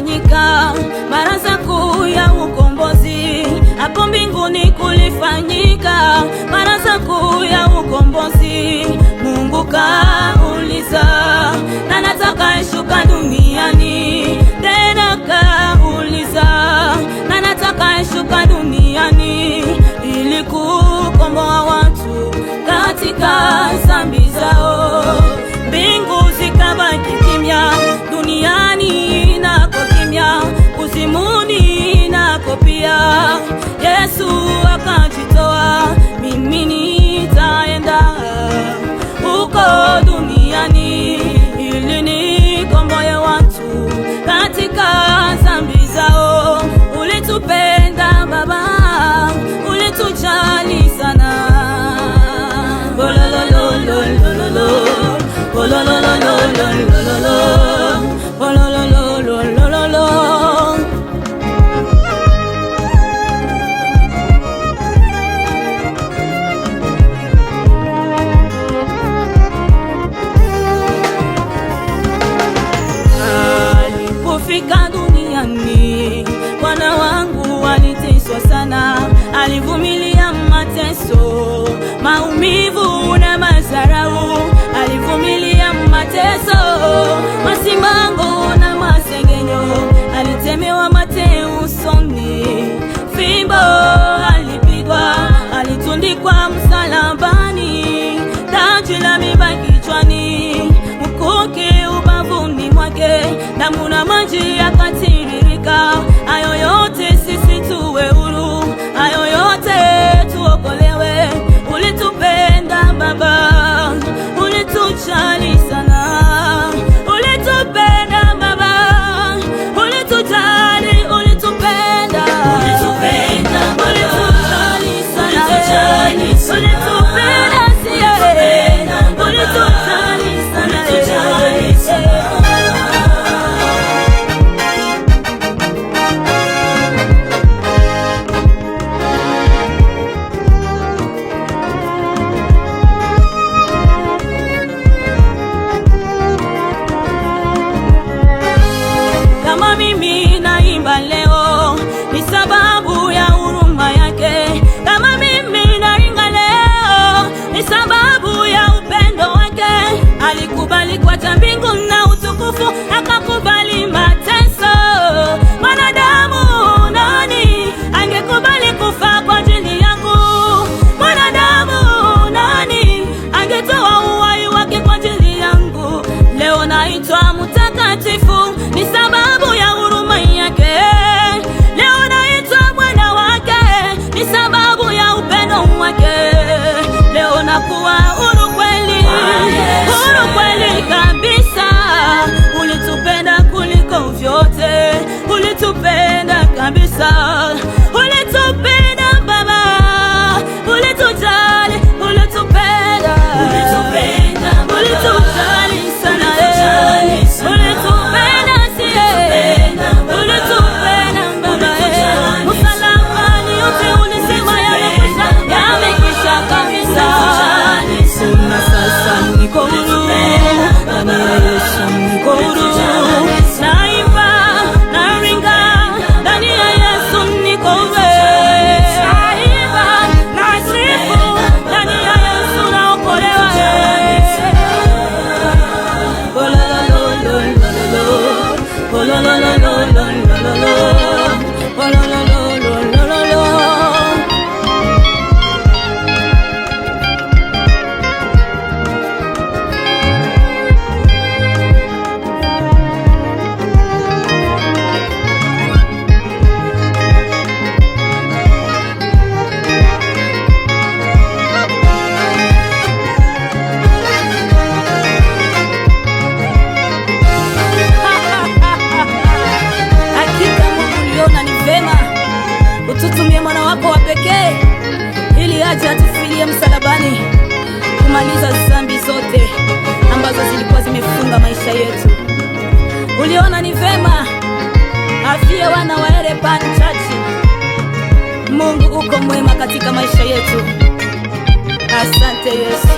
kulifanyika baraza kuu ya ukombozi. Hapo mbinguni kulifanyika baraza kuu ya ukombozi. Mungu kauliza, na nataka shuka duniani. Tena kauliza, na nataka shuka duniani ili kukomboa watu katika dhambi zao. Mbingu zikabaki kimya, duniani nako kimya, kuzimuni nako pia. Yesu akajitoa, mimi nitaenda huko duniani ili nikomboe watu katika dhambi zao. Ulitupenda Baba, ulitujali sana. Alipofika duniani, Bwana wangu aliteswa sana. Alivumilia mateso, maumivu na madharau. Alivumilia mateso, masimango na masengenyo. Alitemewa mate usoni, fimbo alipigwa, alitundikwa msalabani, taji la miiba kichwani, mkuki ubavuni mwake, damu na maji yakatiririka. Hayo yote sisi tuwe huru, hayo yote tuokolewe. Ulitupenda Baba, ulitujali sana. Ulitupenda Baba, ulitujali, ulitupenda, ulitupenda Baba, ulitujali sana, ulitujali sana, ulitupenda siye, ulitujali sana, ulitujali sana. Kama mimi naimba leo ni sababu ya huruma yake. Kama mimi naimba leo ni sababu ya upendo wake. Alikubali kuacha mbingu na utukufu, akakubali mateso. Mwanadamu nani angekubali kufa kwa ajili yangu? Mwanadamu nani angetoa uhai wake kwa ajili yangu? Leo naitwa mtakatifu ni sababu ya huruma yake. Leo naitwa mwana wake ni sababu ya upendo wake. Leo nakuwa huru kweli, huru kweli kabisa. Ulitupenda kuliko vyote, ulitupenda kabisa. Ulitupenda Baba, ulitujali, ulitupenda, ulitupenda, ulitujali sana, ulitupenda siye, ulitupenda Baba. Msalabani yote ulisema yamekwisha kabisa. Sema sasa niko huru, ndani ya Yesu niko huru. Naimba, naringa, ndani ya Yesu niko huru. Naimba, nasifu, ndani ya Yesu naokolewa. Ututumie mwana wako wa pekee ili aje atufilie msalabani, kumaliza dhambi zote ambazo zilikuwa zimefunga maisha yetu. Uliona ni vema afie wana wa Erepan Church. Mungu uko mwema katika maisha yetu. Asante Yesu.